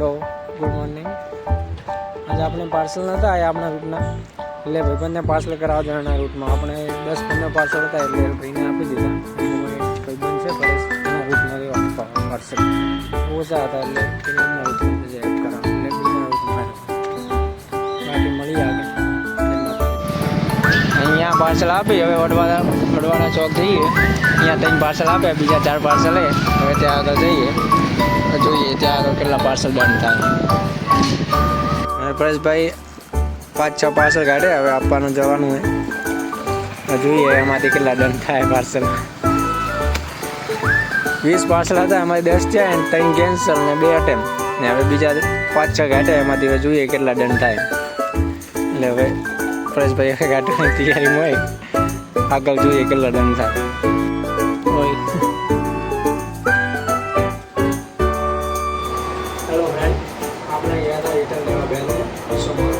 Hello good morning. आज अपने parcel नता आया अपना रूटना એટલે ભાઈબંધને પાર્સલ કરાવવા જવાના રૂટમાં આપણે 10-15 પાર્સલ હતા એટલે ભાઈને આપી દીધા। ભાઈબંધ છે પરેશ એના રૂટમાં લેવા પાર્સલ ઓછા હતા એટલે એના રૂટમાં એડ કરાવવા એટલે બીજા રૂટમાં બાકી મળી આગળ અહીંયા પાર્સલ આપી। હવે વડવાડા ચોક જઈએ, અહીંયા 3 પાર્સલ આપ્યા, બીજા 4 પાર્સલ હે। હવે ત્યાં આગળ જઈએ જોઈએ ત્યાં આગળ કેટલા પાર્સલ ડન થાય। પરેશભાઈ 5-6 પાર્સલ કાઢે, હવે આપવાનું જવાનું હોય જોઈએ એમાંથી કેટલા ડન થાય પાર્સલ। 20 પાર્સલ હતા એમાંથી 10 થયા અને 3 કેન્સલ ને 2 અટેમ્પ ને હવે બીજા 5-6 કાઢે એમાંથી હવે જોઈએ કેટલા ડન થાય। એટલે હવે પરેશભાઈ હવે કાઢવાની તૈયારીમાં હોય, આગળ જોઈએ કેટલા ડન થાય હોય। હેલો ફ્રેન્ડ, આપણે ગયા હતા રિટર્ન લેવા બેનો સોમાં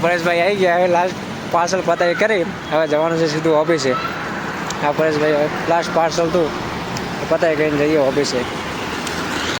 પરેશભાઈ આવી ગયા। હવે લાસ્ટ પાર્સલ પતાવી કરી હવે જવાનું છે સીધું ઓફિસે। આ પરેશભાઈ લાસ્ટ પાર્સલ હતું પતાવી કરીને જઈએ ઓફિસે।